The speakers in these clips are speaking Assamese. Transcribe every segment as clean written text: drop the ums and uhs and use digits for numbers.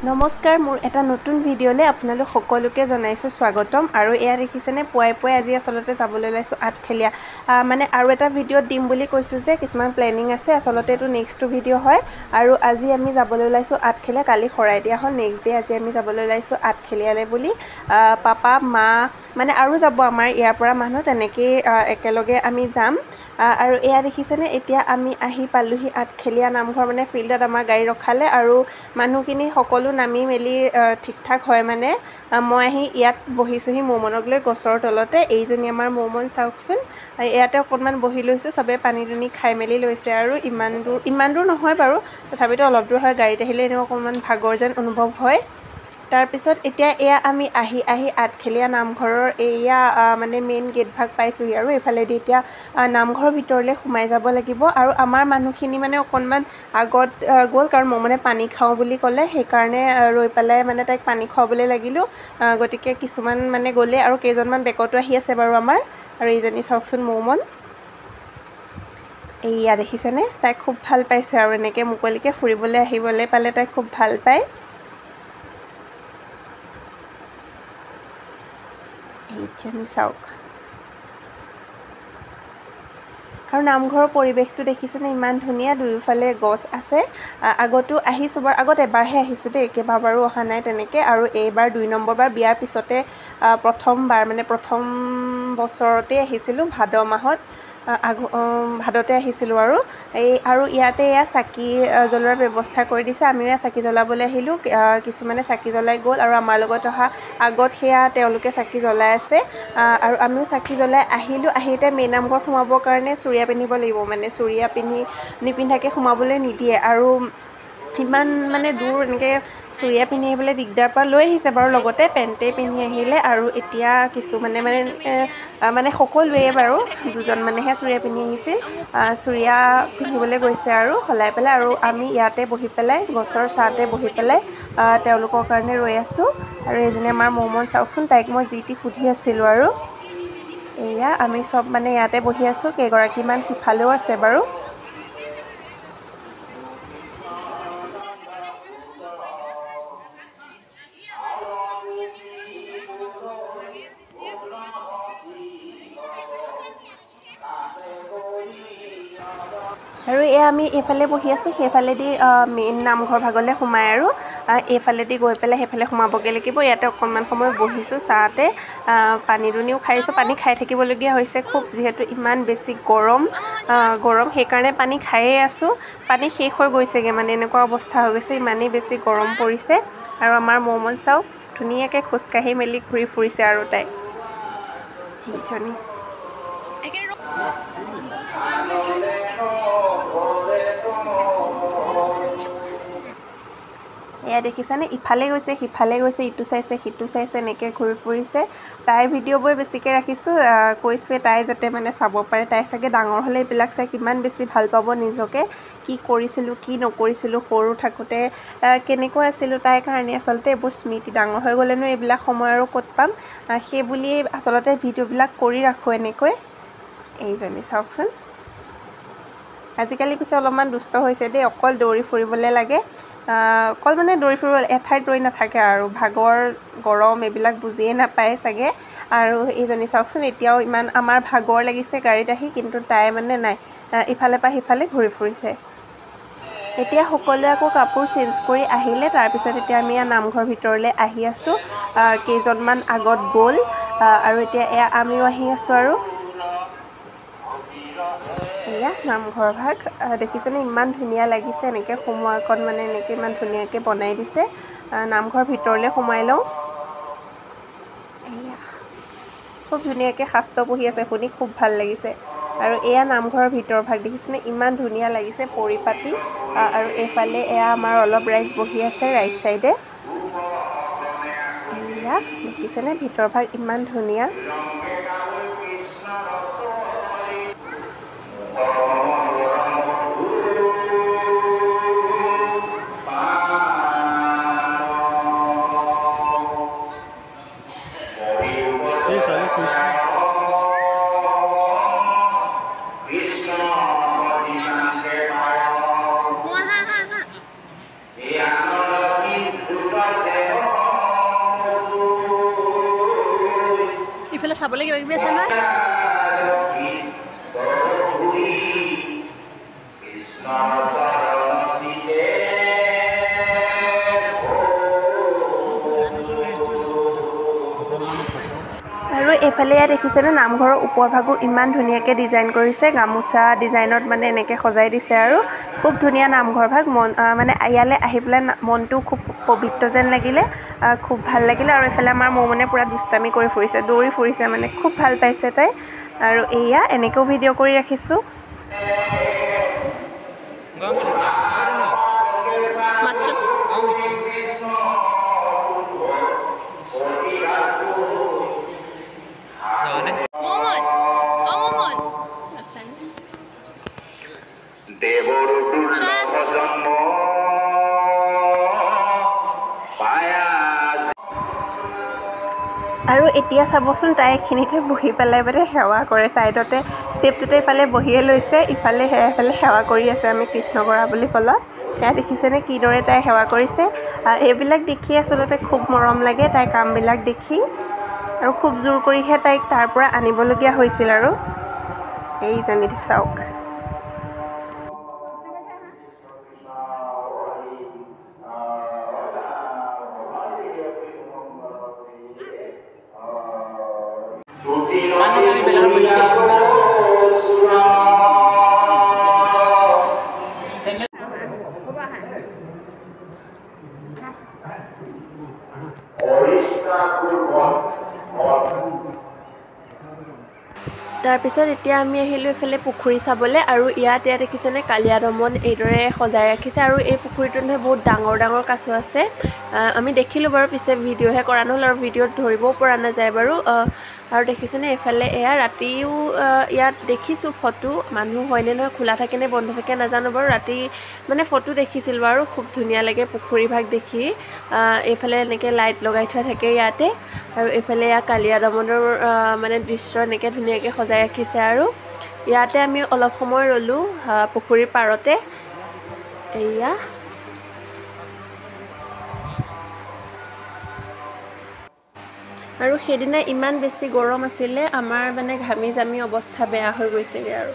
নমস্কাৰ মোৰ এটা নতুন ভিডিঅ'লে আপোনালোক সকলোকে জনাইছো স্বাগতম আৰু এয়া দেখিছেনে পুৱাই আজি আসলতে যাবলৈ লাইছো আঠখেলিয়া মানে আৰু এটা ভিডিঅ'ত দিম বুলি কৈছো যে কিছুমান প্লেনিং আছে আসলতে এটো নেক্সট ভিডিঅ' হয় আৰু আজি আমি যাবলৈ লাইছো আঠখেলিয়া কালি খৰাই দিয়া হল নেক্সট ডে আজি আমি যাবলৈ লাইছো আঠখেলিয়ালে বুলি পাপা মা মানে আৰু যাব আমাৰ ইয়াৰ পৰা মানুহ তেনেকৈ একেলগে আমি যাম আৰু এয়া দেখিছেনে এতিয়া আমি আহি পালোহি আঠখেলিয়া নামঘৰ মানে ফিল্ডত আমাৰ গাড়ী ৰখালে আৰু মানুহখিনি সকলো নামি মেলি ঠিক ঠাক হয় মানে মই আহি ইয়াত বহিছোহি মৌমনক লৈ গছৰ তলতে এইজনী আমাৰ মৌমন চাওকচোন ইয়াতে অকণমান বহি লৈছো সবে পানী দুনি খাই মেলি লৈছে আৰু ইমান দূৰ নহয় বাৰু তথাপিতো অলপ দূৰ হয় গাড়ীত আহিলে এনেও অকণমান ভাগৰ যেন অনুভৱ হয় তাৰ পিছত এতিয়া এয়া আমি আহি আঠখেলিয়া নামঘৰৰ এয়া মানে মেইন গেট ভাগ পাইছোহি আৰু এফালেদি এতিয়া নামঘৰৰ ভিতৰলৈ সোমাই যাব লাগিব আৰু আমাৰ মানুহখিনি মানে অকণমান আগত গ'ল কাৰণ মই মানে পানী খাওঁ বুলি ক'লে সেইকাৰণে ৰৈ পেলাই মানে তাইক পানী খুৱাবলৈ লাগিলো গতিকে কিছুমান মানে গ'লে আৰু কেইজনমান বেকতো আহি আছে বাৰু আমাৰ আৰু এইজনী চাওকচোন মৌমন এইয়া দেখিছেনে তাই খুব ভাল পাইছে আৰু এনেকৈ মুকলিকৈ ফুৰিবলৈ আহিবলৈ পালে তাই খুব ভাল পায় এইজনী চাওক আৰু নামঘৰৰ পৰিৱেশটো দেখিছেনে ইমান ধুনীয়া দুয়োফালে গছ আছে আগতো আহিছোঁ বাৰু আগত এবাৰহে আহিছোঁ দেই একেবাৰ বাৰু অহা নাই তেনেকৈ আৰু এইবাৰ 2 নম্বৰবাৰ বিয়াৰ পিছতে প্ৰথমবাৰ মানে প্ৰথম বছৰতে আহিছিলোঁ ভাদ মাহত ভাদতে আহিছিলোঁ আৰু ইয়াতে এয়া চাকি জ্বলোৱাৰ ব্যৱস্থা কৰি দিছে আমিও এয়া চাকি জ্বলাবলৈ আহিলোঁ কিছুমানে চাকি জ্বলাই গ'ল আৰু আমাৰ লগত অহা আগত সেয়া তেওঁলোকে চাকি জ্বলাই আছে আৰু আমিও চাকি জ্বলাই আহিলোঁ আহিতে মেইন নামঘৰ সোমাবৰ কাৰণে চুৰিয়া পিন্ধিব লাগিব মানে চুৰিয়া নিপিন্ধাকৈ সোমাবলৈ নিদিয়ে আৰু ইমান মানে দূৰ এনেকৈ চুৰিয়া পিন্ধি আহিবলৈ দিগদাৰ পৰা লৈ আহিছে বাৰু লগতে পেণ্টেই পিন্ধি আহিলে আৰু এতিয়া কিছুমানে মানে সকলোৱে বাৰু দুজনমানেহে চুৰিয়া পিন্ধি আহিছিল চুৰিয়া পিন্ধিবলৈ গৈছে আৰু সলাই পেলাই আৰু আমি ইয়াতে বহি পেলাই গছৰ ছাঁতে বহি পেলাই তেওঁলোকৰ কাৰণে ৰৈ আছোঁ আৰু এইজনী আমাৰ মৌমন চাওকচোন তাইক মই যি টি সুধি আছিলোঁ আৰু এয়া আমি চব মানে ইয়াতে বহি আছোঁ কেইগৰাকীমান সিফালেও আছে বাৰু আৰু এয়া আমি এইফালে বহি আছোঁ সেইফালেদি মেইন নামঘৰ ভাগলৈ সোমাই আৰু এইফালেদি গৈ পেলাই সেইফালে সোমাবগৈ লাগিব ইয়াতে অকণমান সময় বহিছোঁ ছাঁতে পানী দুনিও খাইছোঁ পানী খাই থাকিবলগীয়া হৈছে খুব যিহেতু ইমান বেছি গৰম সেইকাৰণে পানী খায়েই আছোঁ পানী শেষ হৈ গৈছেগৈ মানে এনেকুৱা অৱস্থা হৈ গৈছে ইমানেই বেছি গৰম পৰিছে আৰু আমাৰ মৌমন চাওক ধুনীয়াকৈ খোজকাঢ়ি মেলি ঘূৰি ফুৰিছে আৰু তাই সেইজনী এয়া দেখিছানে ইফালে গৈছে সিফালে গৈছে ইটো চাইছে সিটো চাইছে এনেকৈ ঘূৰি ফুৰিছে তাইৰ ভিডিঅ'বোৰ বেছিকৈ ৰাখিছোঁ কৈছোঁৱে তাই যাতে মানে চাব পাৰে তাই চাগে ডাঙৰ হ'লে এইবিলাক চাই কিমান বেছি ভাল পাব নিজকে কি কৰিছিলোঁ কি নকৰিছিলোঁ সৰু থাকোঁতে কেনেকুৱা আছিলোঁ তাইৰ কাৰণে আচলতে এইবোৰ স্মৃতি ডাঙৰ হৈ গ'লেনো এইবিলাক সময় আৰু ক'ত পাম সেই বুলিয়েই আচলতে ভিডিঅ'বিলাক কৰি ৰাখোঁ এনেকৈ এইজনী চাওকচোন আজিকালি পিছে অলপমান দুষ্ট হৈছে দেই অকল দৌৰি ফুৰিবলৈ লাগে অকল মানে দৌৰি ফুৰিব এঠাইত ৰৈ নাথাকে আৰু ভাগৰ গৰম এইবিলাক বুজিয়ে নাপায় চাগে আৰু এইজনী চাওকচোন এতিয়াও ইমান আমাৰ ভাগৰ লাগিছে গাড়ীত আহি কিন্তু তাই মানে নাই ইফালে পৰা সিফালে ঘূৰি ফুৰিছে এতিয়া সকলোৱে আকৌ কাপোৰ চেঞ্জ কৰি আহিলে তাৰপিছত এতিয়া আমি নামঘৰ ভিতৰলৈ আহি আছোঁ কেইজনমান আগত গ'ল আৰু এতিয়া এয়া আমিও আহি আছোঁ আৰু এয়া নামঘৰ ভাগ দেখিছেনে ইমান ধুনীয়া লাগিছে এনেকৈ সোমোৱাকণ মানে এনেকৈ ইমান ধুনীয়াকৈ বনাই দিছে নামঘৰ ভিতৰলৈ সোমাই লওঁ এয়া খুব ধুনীয়াকৈ শাস্ত্ৰ পঢ়ি আছে শুনি খুব ভাল লাগিছে আৰু এয়া নামঘৰৰ ভিতৰ ভাগ দেখিছেনে ইমান ধুনীয়া লাগিছে পৰিপাটি আৰু এইফালে এয়া আমাৰ অলপ ৰাইজ বহি আছে ৰাইট চাইডে এয়া দেখিছেনে ভিতৰ ভাগ ইমান ধুনীয়া চাবলৈ কিবা কিবি আছে নহয় আৰু এইফালে ইয়াত দেখিছেনে নামঘৰৰ ওপৰ ভাগো ইমান ধুনীয়াকৈ ডিজাইন কৰিছে গামোচা ডিজাইনত মানে এনেকৈ সজাই দিছে আৰু খুব ধুনীয়া নামঘৰ ভাগ মন মানে ইয়ালৈ আহি পেলাই মনটো খুব পবিত্ৰ যেন লাগিলে খুব ভাল লাগিলে আৰু এইফালে আমাৰ মৌমনে পূৰা দুষ্টামি কৰি ফুৰিছে দৌৰি ফুৰিছে মানে খুব ভাল পাইছে তাই আৰু এয়া এনেকৈও ভিডিঅ' কৰি ৰাখিছোঁ আৰু এতিয়া চাবচোন তাই এইখিনিতে বহি পেলাই মানে সেৱা কৰে ছাইডতে ষ্টেপটোতে ইফালে বহিয়ে লৈছে ইফালে সেৱা কৰি আছে আমি কৃষ্ণ কৰা বুলি ক'লত এয়া দেখিছেনে কিদৰে তাই সেৱা কৰিছে এইবিলাক দেখি আচলতে খুব মৰম লাগে তাইৰ কামবিলাক দেখি আৰু খুব জোৰ কৰিহে তাইক তাৰ পৰা আনিবলগীয়া হৈছিল আৰু এইজনী চাওক তাৰপিছত এতিয়া আমি আহিলোঁ এইফালে পুখুৰী চাবলৈ আৰু ইয়াত দেখিছেনে কালীয়া দমন এইদৰে সজাই ৰাখিছে আৰু এই পুখুৰীটোত বহুত ডাঙৰ ডাঙৰ কাছ আছে আমি দেখিলোঁ বাৰু পিছে ভিডিঅ'হে কৰা নহ'ল আৰু ভিডিঅ'ত ধৰিবও পৰা নাযায় বাৰু আৰু দেখিছেনে এইফালে এয়া ৰাতিও ইয়াত দেখিছোঁ ফটো মানুহ হয়নে নহয় খোলা থাকে নে বন্ধ থাকে নাজানো বাৰু ৰাতি মানে ফটো দেখিছিলোঁ বাৰু খুব ধুনীয়া লাগে পুখুৰী ভাগ দেখি এইফালে এনেকৈ লাইট লগাই থোৱা থাকে ইয়াতে আৰু এইফালে এয়া কালীয়া দমনৰ মানে দৃশ্য এনেকৈ ধুনীয়াকৈ সজাই ৰাখিছে আৰু ইয়াতে আমি অলপ সময় ৰ'লোঁ পুখুৰীৰ পাৰতে এয়া আৰু সেইদিনা ইমান বেছি গৰম আছিলে আমাৰ মানে ঘামি জামি অৱস্থা বেয়া হৈ গৈছেগৈ আৰু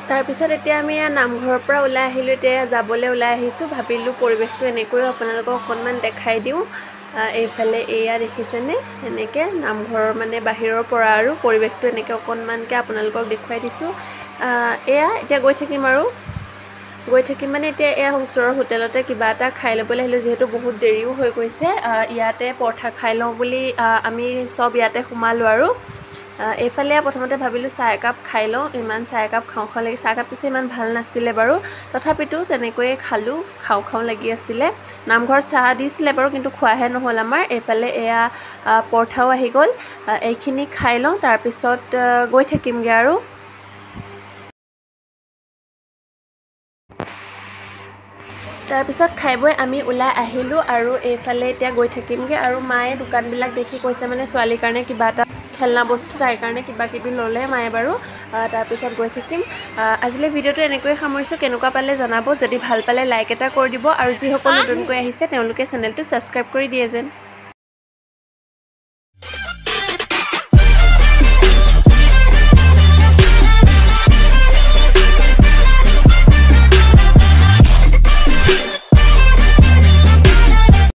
তাৰপিছত এতিয়া আমি নামঘৰৰ পৰা ওলাই আহিলোঁ এতিয়া যাবলৈ ওলাই আহিছোঁ ভাবিলোঁ পৰিৱেশটো এনেকৈও আপোনালোকক অকণমান দেখাই দিওঁ এইফালে এয়া দেখিছেনে এনেকৈ নামঘৰৰ মানে বাহিৰৰ পৰা আৰু পৰিৱেশটো এনেকৈ অকণমানকৈ আপোনালোকক দেখুৱাই দিছোঁ এয়া এতিয়া গৈ থাকিম মানে এতিয়া এয়া ওচৰৰ হোটেলতে কিবা এটা খাই ল'বলৈ আহিলোঁ যিহেতু বহুত দেৰিও হৈ গৈছে ইয়াতে পৰঠা খাই লওঁ বুলি আমি চব ইয়াতে সোমালোঁ আৰু এইফালে প্ৰথমতে ভাবিলোঁ চাহ একাপ খাই লওঁ ইমান চাহ একাপ খাওঁ লাগি চাহ একাপ পিছে ইমান ভাল নাছিলে বাৰু তথাপিতো তেনেকৈয়ে খালোঁ খাওঁ লাগি আছিলে নামঘৰত চাহ দিছিলে বাৰু কিন্তু খোৱাহে নহ'ল আমাৰ এইফালে এয়া পৰঠাও আহি গ'ল এইখিনি খাই লওঁ তাৰপিছত গৈ থাকিমগৈ আৰু তাৰপিছত খাই বৈ আমি ওলাই আহিলোঁ আৰু এইফালে এতিয়া গৈ থাকিমগৈ আৰু মায়ে দোকানবিলাক দেখি কৈছে মানে ছোৱালীৰ কাৰণে কিবা এটা খেলনা বস্তু তাইৰ কাৰণে কিবা কিবি ল'লে মায়ে বাৰু তাৰপিছত গৈ থাকিম আজিলৈ ভিডিঅ'টো এনেকৈয়ে সামৰিছোঁ কেনেকুৱা পালে জনাব যদি ভাল পালে লাইক এটা কৰি দিব আৰু যিসকল নতুনকৈ আহিছে তেওঁলোকে চেনেলটো ছাবস্ক্ৰাইব কৰি দিয়ে যেন